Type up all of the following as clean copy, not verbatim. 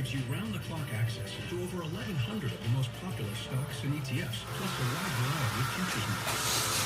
gives you round-the-clock access to over 1,100 of the most popular stocks and ETFs, plus a wide variety of futures markets.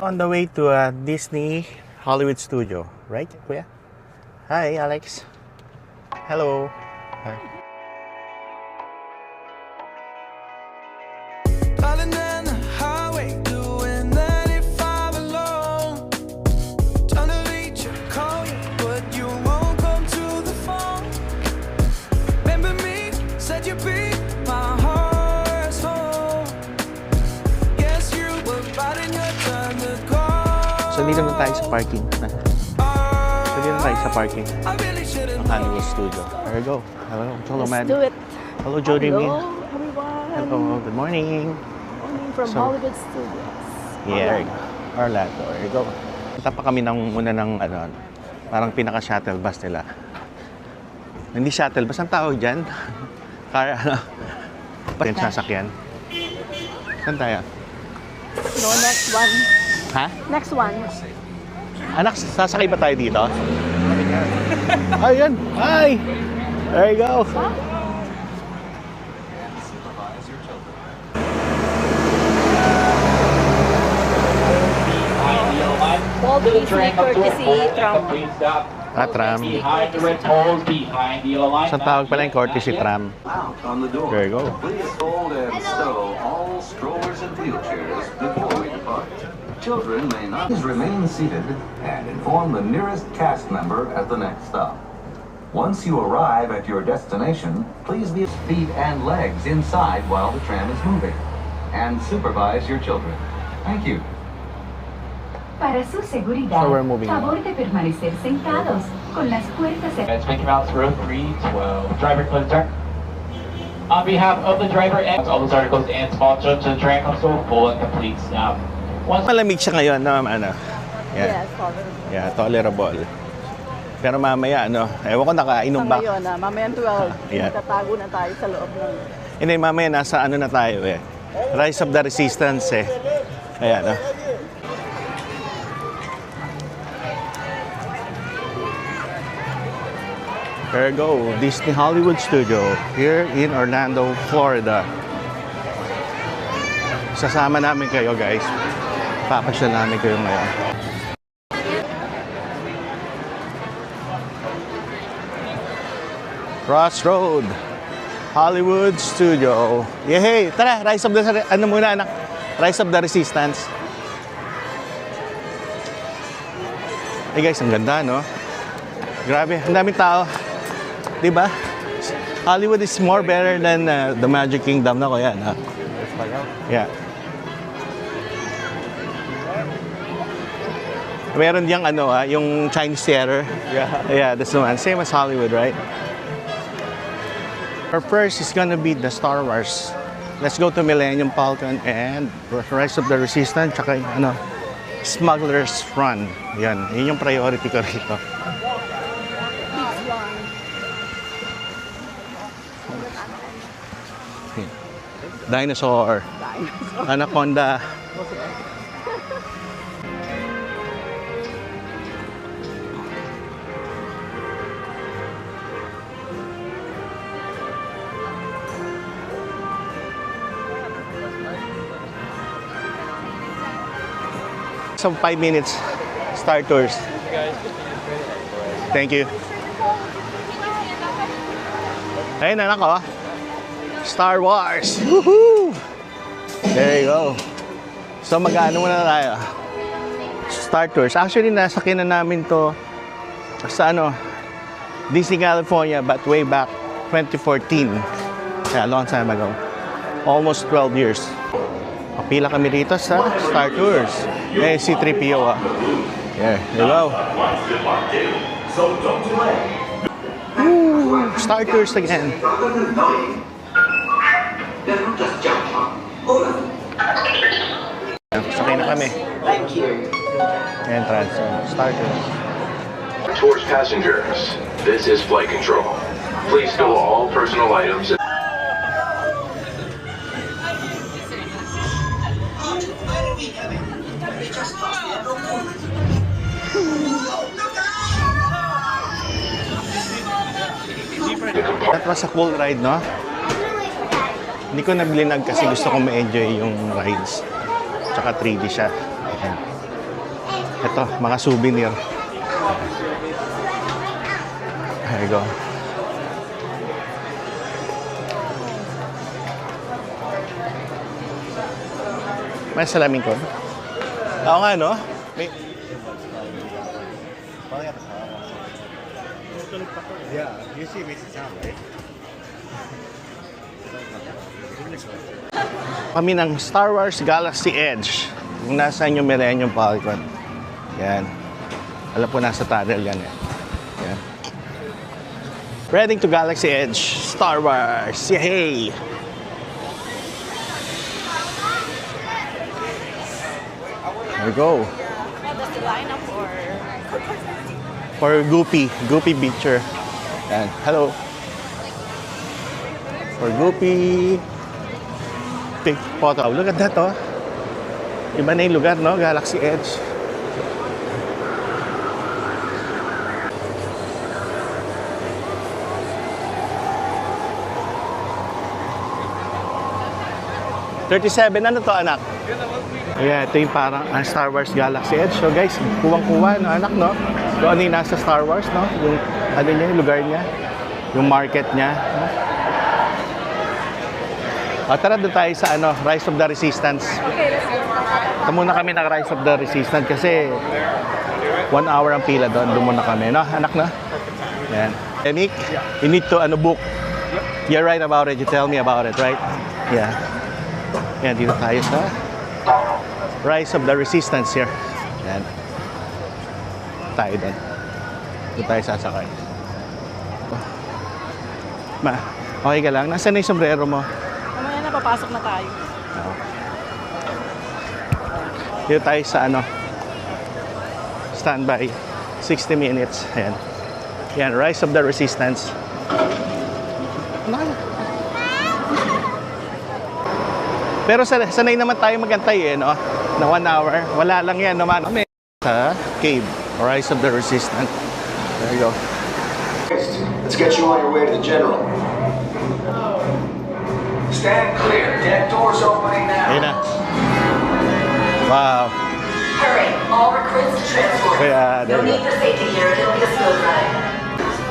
On the way to Disney Hollywood Studio, right, Kuya? Hi, Alex. Hello. Hi. So dito na tayo sa parking. So dito na tayo sa parking ng Hollywood Studio. There we go. Hello, man. Let's do it. Hello, Jody. Hello, everyone. Hello, good morning. Morning from Hollywood Studios. Yeah, Orlando. There you go. Punta pa kami muna ng parang pinaka-shuttle bus nila. Hindi shuttle bus, ang tawag dyan? Car, yung sasakyan. Saan tayo? No, next one. Ha? Next one. Anak, sasakay ba tayo dito? Ayun! Hi! There you go! Walt Disney courtesy tram. Tram. Saan tawag pala yung courtesy tram? There you go. Please fold and stow all strollers and wheelchairs before we depart. Children may not remain seated and inform the nearest cast member at the next stop. Once you arrive at your destination, please leave feet and legs inside while the tram is moving and supervise your children. Thank you. Para su seguridad, So we're moving favor de permanecer sentados con las puertas It's Mickey Mouse row 312. Driver close turn. On behalf of the driver and all those articles and small children, the train comes to a full and complete stop. Malamig siya ngayon, no? Yes, tolerable. Yeah, tolerable. Pero mamaya, ewan ko nakainom ba? Ngayon, mamaya 12, Yeah. tatago na tayo sa loob ng... Hindi, mamaya nasa na tayo eh. Rise of the Resistance eh. Ayan, There you go, Disney Hollywood Studio here in Orlando, Florida. Sasama namin kayo, guys. Papasyal namin kayo ngayon. Crossroad, Hollywood Studio. Yehey! Tara, Rise of the... muna, anak? Rise of the Resistance. Hey guys, ang ganda, no? Grabe, ang daming tao. Diba? Hollywood is more better than the Magic Kingdom na ko yan. Yeah. Meron diyang yung Chinese Theater. Yeah, that's the one. Same as Hollywood, right? Our first is gonna be the Star Wars. Let's go to Millennium Falcon and Rise of the Resistance, tsaka Smuggler's Run. Yan, yun yung priority ko rito. Dinosaur. Anaconda. Some 5 minutes start tours. Thank you. Ayun, anak ko. Star Wars. Woohoo! There you go. So mag-ano muna tayo. Star Tours. Actually, nasakyan na namin to sa Disney California, but way back 2014. Yeah, a long time ago. Almost 12 years. Kapila kami dito sa Star Tours. Eh, C-3PO ah. Yeah, there you go. Woo! Star Tours again. Sakay na kami. Entrance. Star Tours. Towards passengers, this is flight control. Please stow all personal items. That was a cool ride, no? Hindi ko nablinag kasi gusto kong ma-enjoy yung rides. Tsaka 3D siya. Ayan. Ito, mga souvenir. There you go. May salamin ko. Oo nga, no? May... Yeah, you see me sound, right? Kami ng Star Wars Galaxy Edge. Kung nasaan yung Millennium Falcon. Yan. Alam po nasa tunnel yan eh. Yan. Heading to Galaxy Edge. Star Wars. Yay! There we go. That's the lineup For Goopy picture. Yan. Hello. For Goopy pic photo. Look at that, oh. Iba na yung lugar, no? Galaxy Edge. Ano to, anak? Yeah, ito yung parang Star Wars Galaxy Edge. So guys, kuwang-kuwa, no, anak, no? Kung ano yung nasa Star Wars, no? Yung ano niya, yung lugar niya. Yung market niya. No? Tara doon tayo sa Rise of the Resistance. Okay, let's go. Ito muna kami ng Rise of the Resistance kasi 1 hour ang pila doon. Doon muna kami, no? Anak, no? Yan. Nick, you need to book. You're right about it. You tell me about it, right? Yeah. Yan, dito tayo sa Rise of the Resistance here. Yan. Tayo doon. Doon tayo sasakay. Ma, okay ka lang? Nasaan na yung sombrero mo? Mamaya na, papasok na tayo. Dito tayo sa standby. 60 minutes. Ayan. Yan, Rise of the Resistance. Pero sanay naman tayo magantay no? Na 1 hour. Wala lang yan naman. Sa cave. Rise of the Resistance. There you go. Let's get you on your way to the general. Stand clear. Deck doors opening now. Ayun na. Wow. Hurry, all recruits to transport. Kaya, there No you need go. for safety here, it'll be a smooth ride.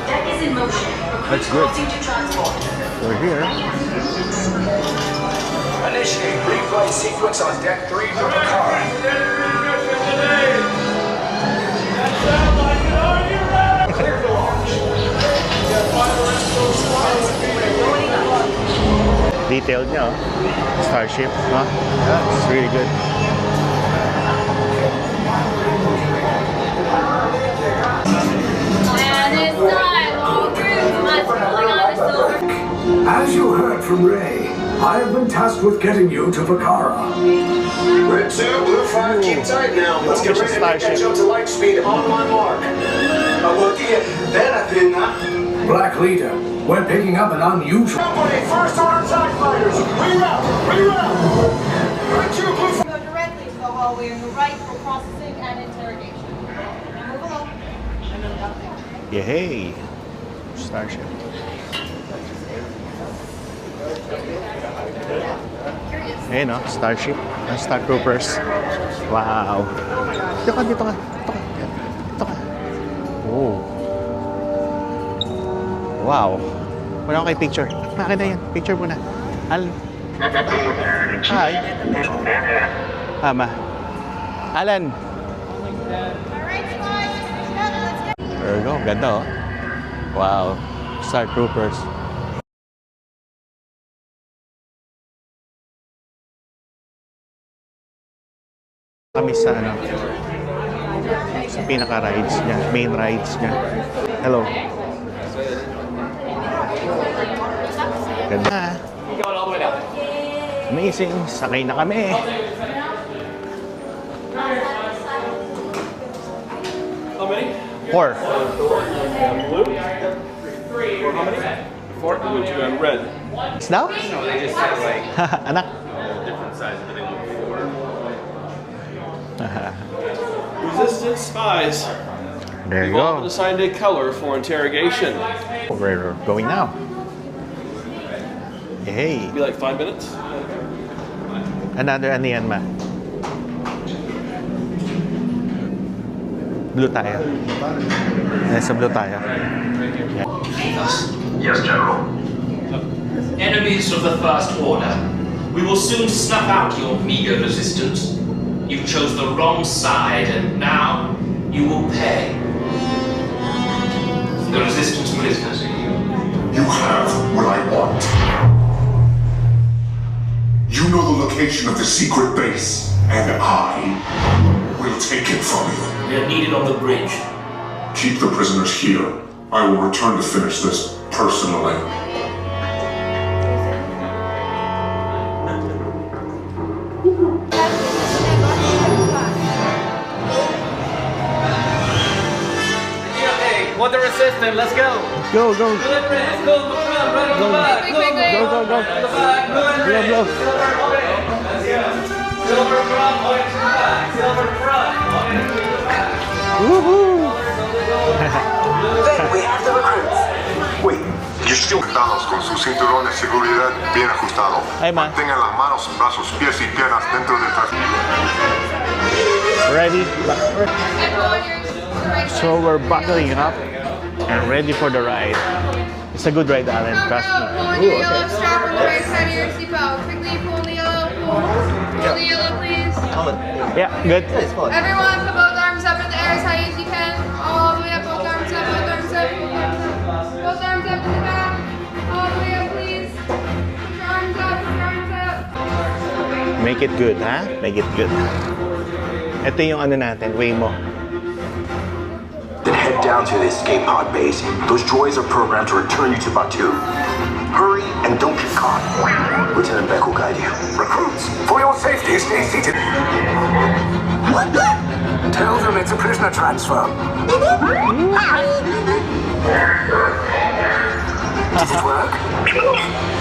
Deck is in motion. That's Recruits good. crossing to transport. We're here. Initiate pre-flight sequence on deck 3 for the car. Clear for launch. Detailed niya, oh. Starship, no? Yeah, it's really good. And it's time, all crews must pulling on the silver. As you heard from Ray, I have been tasked with getting you to Vakara. Red 2, Blue 5, keep tight now. Let's get ready to Starship. catch up to light speed on my mark. Black Leader, we're picking up an unusual... Company, first order TIE fighters. Reroute, reroute. Red 2, Blue 5. Go directly to the hallway on your right for processing and interrogation. Now move along. Yay! Starship. Ayun, no? Starship. Star Troopers. Wow. Dito ka. Dito ka. Oh. Wow. Wala ko kay picture. Bakit na yan? Picture muna. Alan. Hi. Ama. Alan. There we go. Ganda oh. Wow. Star Troopers. Kami sa ano, sa pinaka-rides niya, main rides niya. Hello. Ganda. Amazing. Sakay na kami. How many? 4. Blue? How many? 4. Blue, 2, and red. Now? No, they just have like Anak. different sizes, but they look for. Resistance spies. There you You've all been go. assigned a color for interrogation. We're going now. Hey. Be like 5 minutes. Another ano yan, ma? Blue tayo. Nasa blue tayo. Yeah. Yes, General. Enemies of the First Order, we will soon snuff out your meager resistance. You chose the wrong side, and now you will pay. The resistance prisoners. You have what I want. You know the location of the secret base, and I will take it from you. We are needed on the bridge. Keep the prisoners here. I will return to finish this personally. Want the resistance? Let's go. Go, go. Let's go to the front, run to the back. Go, go, go. Blow, blow. Silver front, white to the back. Silver front. Woohoo! Then we have the recruits. Wait, you're still dados con su cinturón de seguridad bien ajustado. Hey, man. Mantengan las manos, brazos, pies y piernas dentro del transporte. Ready? So we're buckling up and ready for the ride. It's a good ride, Alan. Trust me. Pull your yellow strap on the right side of your seatbelt. Quickly pull the yellow. Pull the yellow, please. Yeah, good. Everyone, put both arms up in the air as high as you can. All the way up. Both arms up. Both arms up. Both arms up. Both arms up in the back. All the way up, please. Put your arms up. Put your arms up. Make it good, ha? Make it good. Ito yung ano natin, Waymo. Then head down to the escape pod base. Those droids are programmed to return you to Batuu. Hurry and don't get caught. Lieutenant Beck will guide you. Recruits, for your safety, stay seated. Tell them it's a prisoner transfer. Did it work?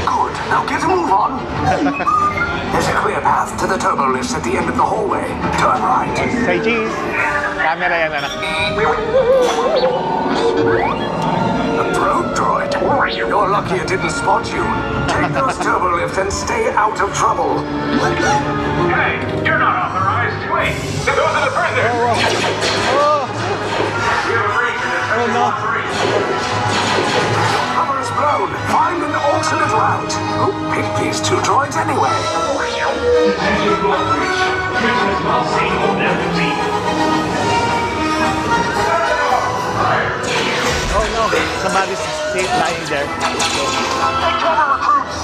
Good. Now get a move on. There's a clear path to the turbo lifts at the end of the hallway. Turn right. Say cheese. Camera yan, anak. A probe droid. You're lucky it didn't spot you. Take those turbo lifts and stay out of trouble. Hey, you're not authorized. Wait, those are the prisoners. Oh! We have a breach in this. Oh, no. Cover is blown. Find an alternate route. Who picked these two droids anyway? Oh no, somebody's lying there. Take cover, recruits.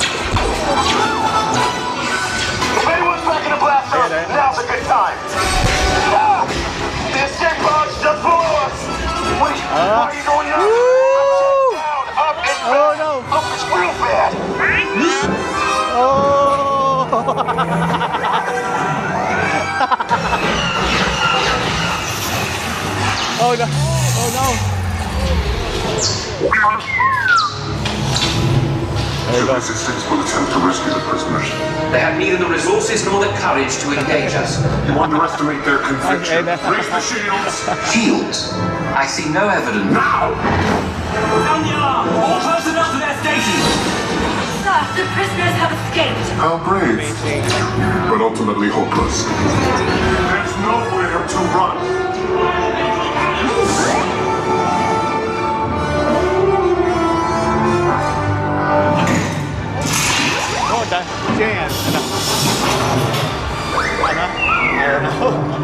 If anyone's back in a blast zone, now's a good time. Ah! The escape pods just below us. Wait, why are you going up? Down, up, and back. Oh no. Up is real bad. Oh! Oh no! Oh no! The resistance will attempt to rescue the prisoners. They have neither the resources nor the courage to engage us. You underestimate their conviction. Raise the shields. Shields? I see no evidence. Now! Down the alarm! All personnel to their stations! Sir, the prisoners have escaped. How brave, but ultimately hopeless. There's nowhere to run.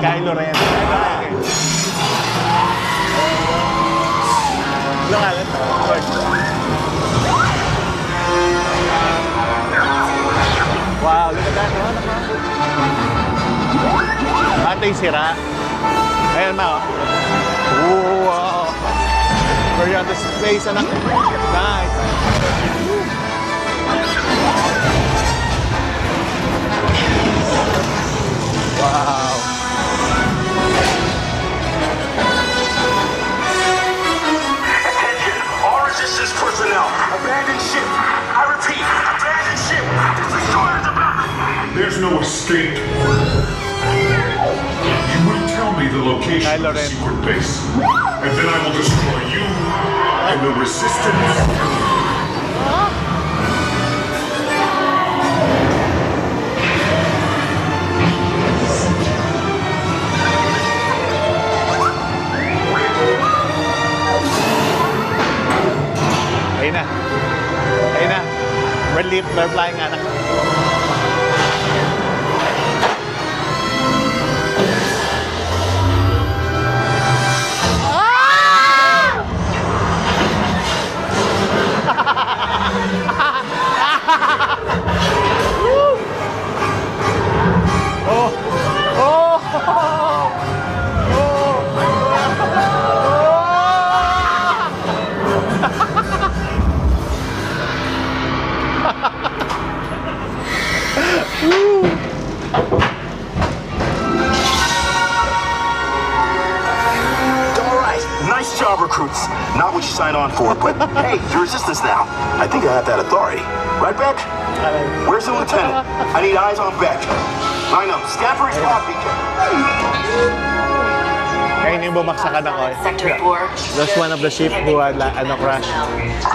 Kylo Ren. Ano nga lang? Wow, look at that. Ate yung sira. Ayan ma. Wow. We're at the space, anak. Nice. Wow. Attention, all resistance personnel. Abandon ship. I repeat, abandon ship. This destroyer is about. There's no escape. You will tell me the location of the secret base, and then I will destroy you and the resistance. Ayun na. Ayun na. We're flying, anak. Nice job, recruits. Not what you signed on for, but hey, the resistance now. I think I have that authority. Right, Beck? Where's the lieutenant? I need eyes on Beck. Line up. Scan for his pod beacon. Ayun yung bumaksakan ako eh. Sector 4. That's one of the ship who had crash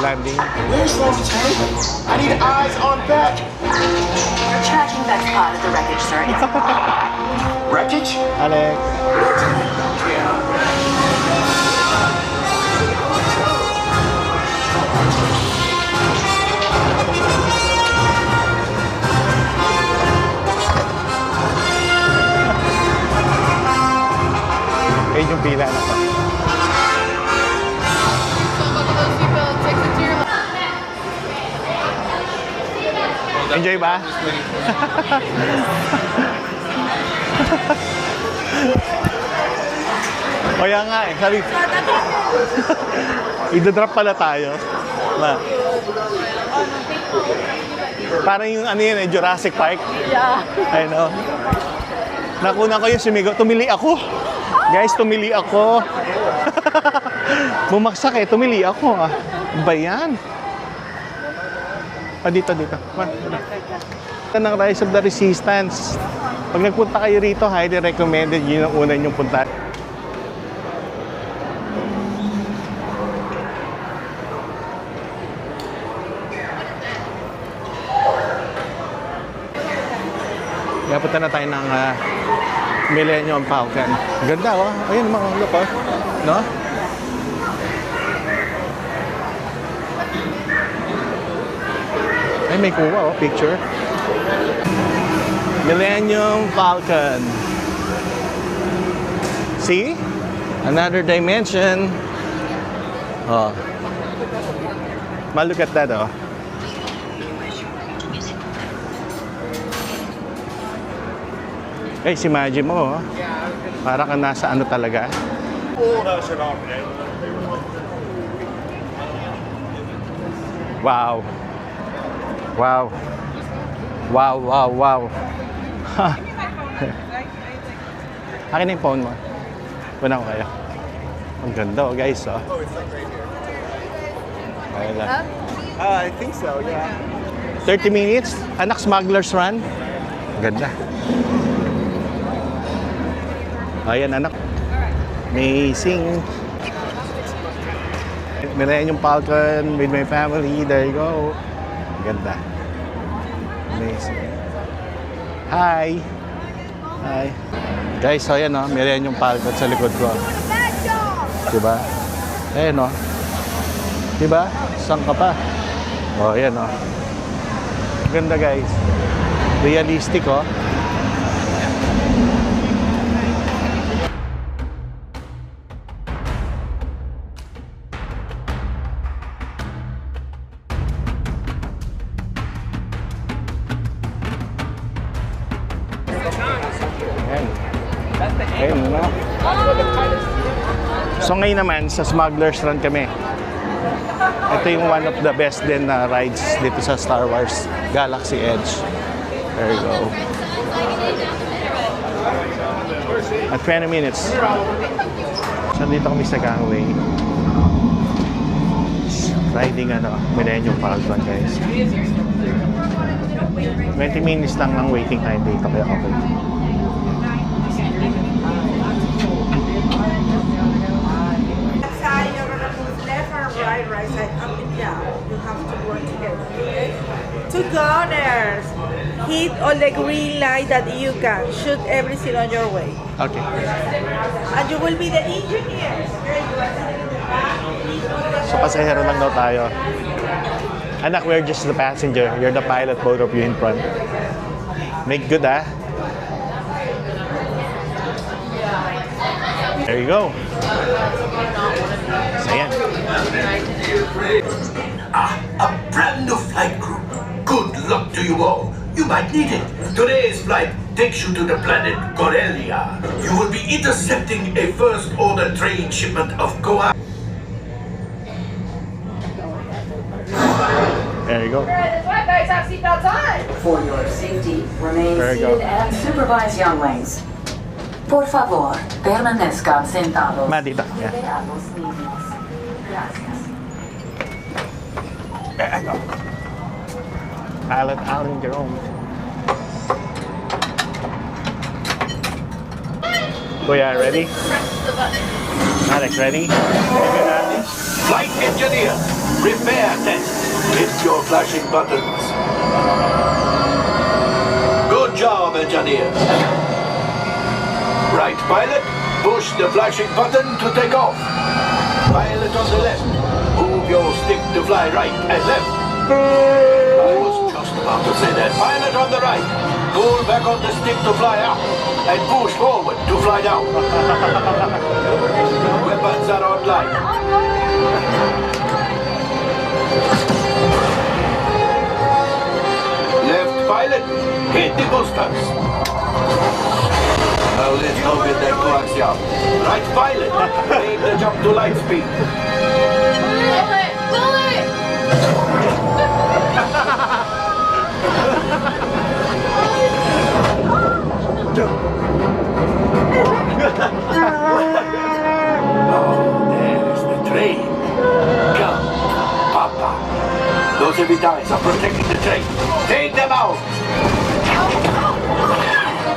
landing. Where's the lieutenant? I need eyes on Beck. You're tracking Beck's pod at the wreckage, sir. It's Wreckage? Alex. Ayun yung pila na to. Enjoy ba? O yan nga eh, sabi idodrop pala tayo. Parang yung ano yun eh, Jurassic Park. Yeah. I know. Nakuna ko yung sumigaw, tumili ako. Guys, tumili ako. Bumaksak eh, tumili ako ah. Ba yan? Ah, dito. Ito ng Rise of the Resistance. Pag nagpunta kayo rito, highly recommended. Yun ang una nyong punta. Kaya punta na tayo ng Millennium Falcon. Ganda oh. Ayun mga look oh. No? Ay, may kuha oh, picture. Millennium Falcon. See? Another dimension. Oh. Look at that oh. Guys, imagine mo, oh. Para ka nasa ano talaga. Wow. Wow. Wow, wow, wow. Akin na yung phone mo. Puna ko kayo. Ang ganda, oh, guys, oh. Okay lang. I think so, yeah. 30 minutes. Anak, Smuggler's Run. Ang ganda. Ayan, anak. Amazing. Millennium Falcon with my family. There you go. Ganda. Amazing. Hi. Hi. Guys, so ayan o. Millennium Falcon sa likod ko. Diba? Ayan o. Diba? Saan ka pa? O, ayan o. Ganda guys. Realistic o. Ayun, no? So ngayon naman, sa Smuggler's Run kami. Ito yung one of the best din na rides dito sa Star Wars Galaxy Edge. There you go. At 20 minutes. So dito kami sa gangway. Riding Millennium Falcon, guys. 20 minutes lang ang waiting time dito, kaya okay. Right side up and down. You have to work together. Okay? To gunners, hit all the green light that you can. Shoot everything on your way. Okay. And you will be the engineers. Okay? You are sitting in the back. So pasahero lang daw tayo. Anak, we're just the passenger. You're the pilot, both of you in front. Make good, ah. There you go. So yan. A brand new flight crew. Good luck to you all. You might need it. Today's flight takes you to the planet Corellia. You will be intercepting a first order train shipment of Goa. There you go. That's right, guys, have seatbelts on. For your safety, remain seated and supervise younglings. Por favor, permanezcan sentados. Madita. Yeah. There you go. Pilot Alan Jerome. Kuya, ready? Alex, ready? Flight engineer, repair test. Hit your flashing buttons. Good job, engineer. Right pilot, push the flashing button to take off. Pilot on the left, move your stick to fly right and left. I was just about to say that. Pilot on the right, pull back on the stick to fly up and push forward to fly down. Weapons are online. Left pilot, hit the boosters. Now let's go get that coaxium. Right pilot, make the jump to light speed. Oh, there's the train. Come, Papa. Those heavy tires are protecting the train. Take them out.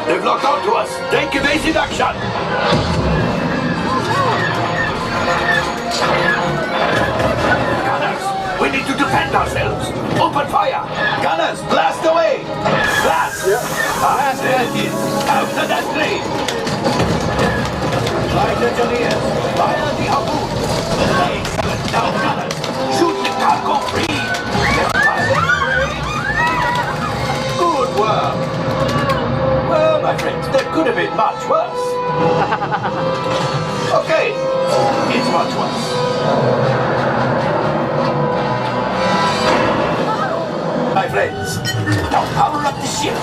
They've locked onto us. Take evasive action. Gunners, we need to defend ourselves. Open fire. Gunners, blast away. Blast. Ah, there it is. After that train. Flight engineers, fire the harpoon. Excellent. Now, gunners, shoot the cargo free. Good work. Well, my friends, that could have been much worse. Okay, it's much worse. My friends, now power up the ship.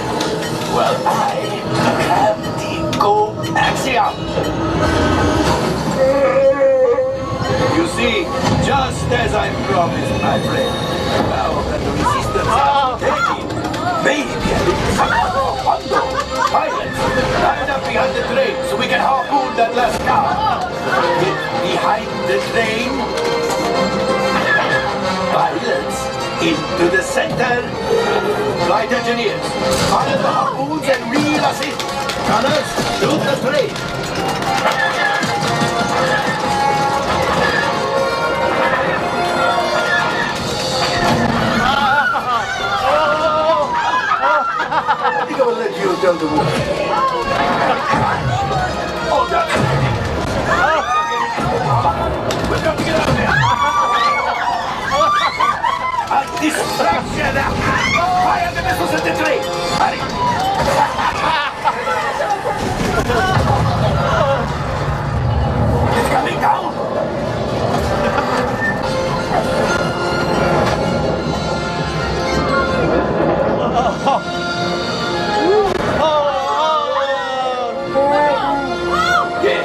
Well, I have the coaxium. You see, just as I promised, my friend. Now that the resistance has taken, maybe a little Hondo, pilots, line up behind the train so we can harpoon that last car. Get behind the train. Pilots, into the center. Flight engineers, fire the harpoons and reel us in. Gunners, shoot the train. I think I will let you tell the woman. Oh, that's ready. We've got to get out of there. A distraction! Fire the missiles at the train! Hurry! It's coming down!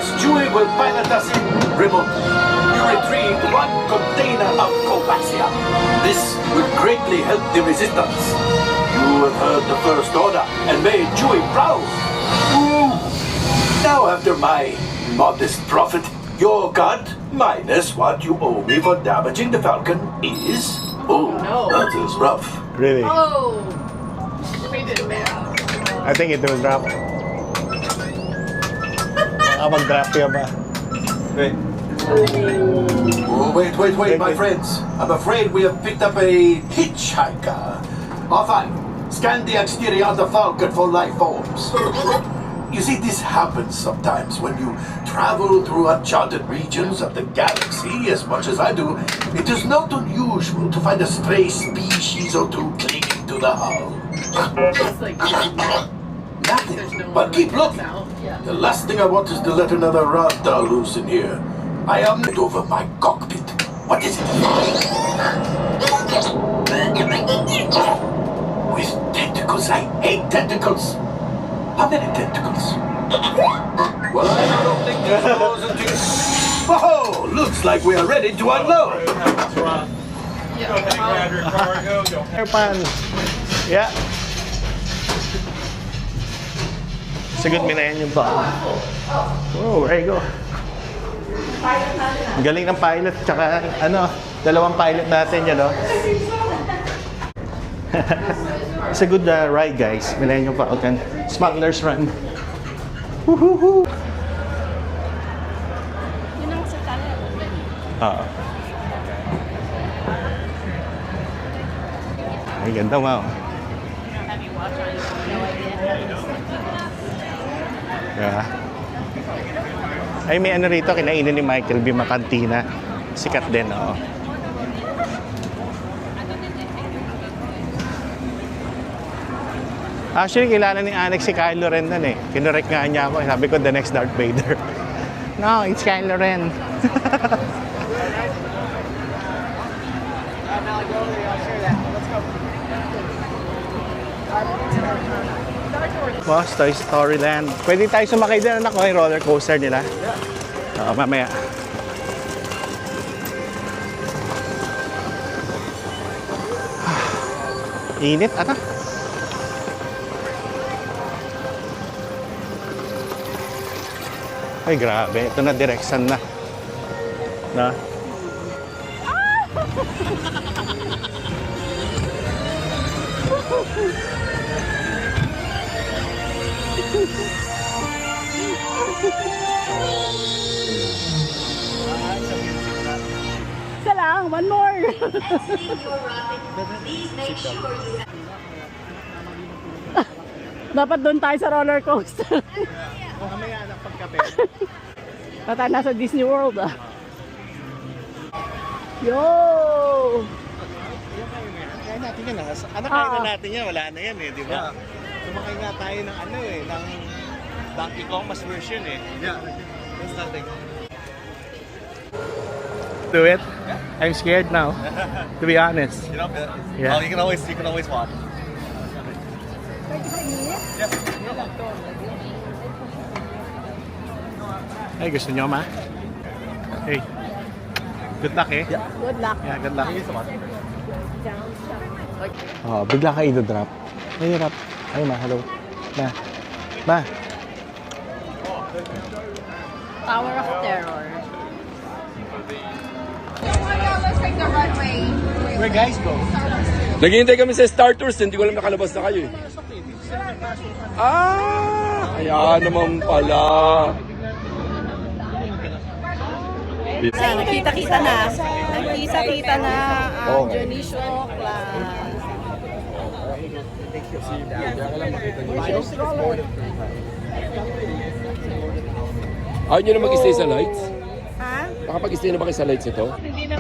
Yes, Chewie will pilot us in remotely. You retrieve 1 container of Copaxia. This will greatly help the resistance. You have heard the First Order and made Chewie proud. Ooh. Now after my modest profit, your cut minus what you owe me for damaging the Falcon is... Oh, that is rough. Really? Oh. We did bad. I think it will drop. Mag-drop yan ba? Wait. Oh, wait, my friends. I'm afraid we have picked up a hitchhiker. Often, scan the exterior of the Falcon for life forms. You see, this happens sometimes when you travel through uncharted regions of the galaxy as much as I do. It is not unusual to find a stray species or two clinging to the hull. Nothing, but keep looking. The last thing I want is to let another Rada loose in here. I am over my cockpit. What is it? With tentacles, I hate tentacles. How many tentacles? Well, I don't think there's those until... Whoa! Looks like we are ready to unload. Airpan. Yeah. Sagot mo na yan yung ba? Oh, there you go. Ang galing ng pilot, tsaka ano, dalawang pilot natin yan, no? It's a good ride, guys. Millennium Falcon. Smuggler's Run. Woohoo! Yun ang sa talent. Oo. Ay, ganda mo. Yeah. Ay, may ano rito, kinainin ni Michael B. Macantina. Sikat din, oo. Actually, kilala ni Alex si Kylo Ren nun eh. Kinorek nga niya ako. Sabi ko, the next Darth Vader. No, it's Kylo Ren. Boss, Toy Story Land. Pwede tayo sumakay din, anak ko, yung roller coaster nila. Oo, mamaya. Init, anak. Ay, grabe. Ito na, direksan na. Na? Isa lang, one more. Dapat doon tayo sa roller coaster. Mamaya, anak, pagkape. Tayo nasa Disney World ah. Yo! Kaya natin yan. Anak, kaya na natin yan. Wala na yan eh, di ba? Sumakay nga tayo ng ano eh, ng Donkey Kong mas version eh. Yeah. That's nothing. Do it? Yeah. I'm scared now, to be honest. You know, Yeah. well, you can always watch. 35 minutes? Yep. Ay, gusto nyo, ma? Hey. Good luck eh. Yeah. Good luck. Yeah, good luck. Thank you so much. Oh, bigla ka i-drop. Ay, drop. Ay, ma, hello. Ma. Ma. Tower of Terror. Let's take the runway. Where guys go? Naghihintay kami sa Star Tours, hindi ko alam nakalabas na kayo eh. Kaya naman pala. Nakita-kita na. Nakita-kita na ang Okay. Dionisio class. Ayaw nyo na mag-stay sa lights? Ha? Nakapag-stay na ba kayo sa lights ito? Hindi na.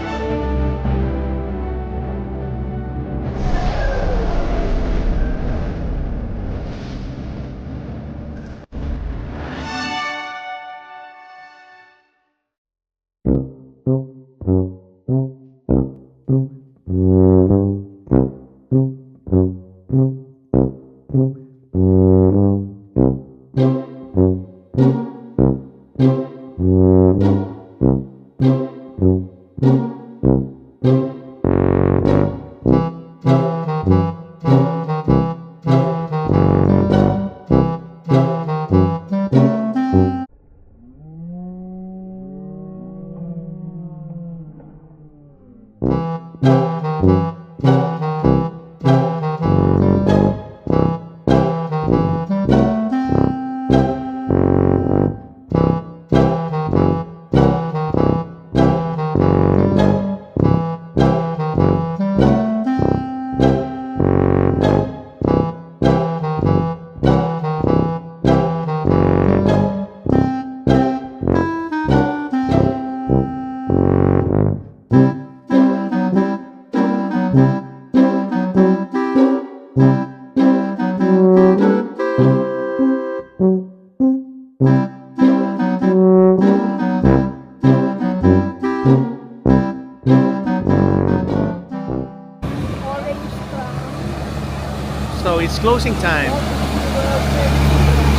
closing time.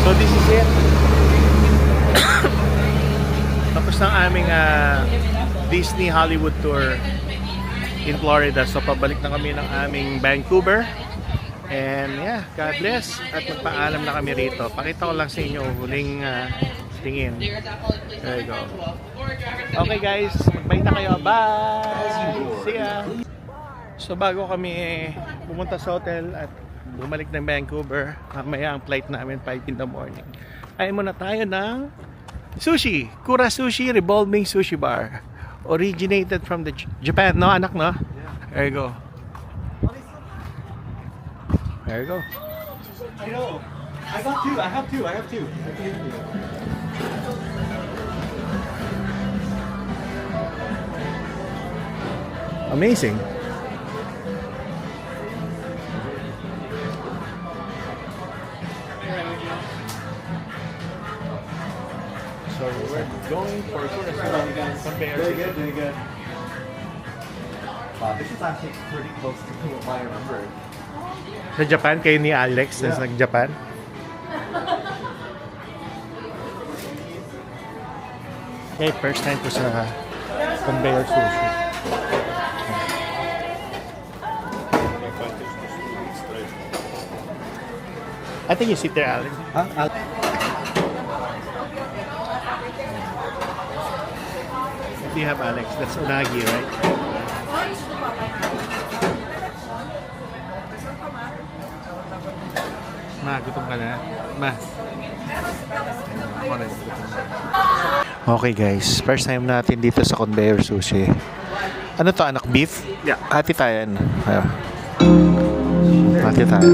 So this is it. Tapos ng aming Disney Hollywood tour in Florida. So pabalik na kami ng aming Vancouver. And yeah, God bless. At magpaalam na kami rito. Pakita ko lang sa inyo huling tingin. There you go. Okay guys, magbay na kayo. Bye! See ya! So bago kami pumunta sa hotel at bumalik ng Vancouver, mamaya ang flight namin 5 in the morning. Kain muna tayo ng sushi. Kura Sushi Revolving Sushi Bar. Originated from the Japan, no anak, no? There you go. There you go. I know. I got two. I have two. I have two. Amazing. So we're going for conveyor. Very good. Very good. Wow, this is actually pretty close to what I remember. Sa Japan, kayo ni Alex na nag-Japan. Okay, first time ko sa conveyor sushi. I think you sit there, Alex. Huh? Do you have Alex? That's unagi, right? Ma, gutom ka na? Ma. Ako rin. Okay guys, first time natin dito sa conveyor sushi. Ano to, anak? Beef? Yeah. Hati tayo. Hati tayo.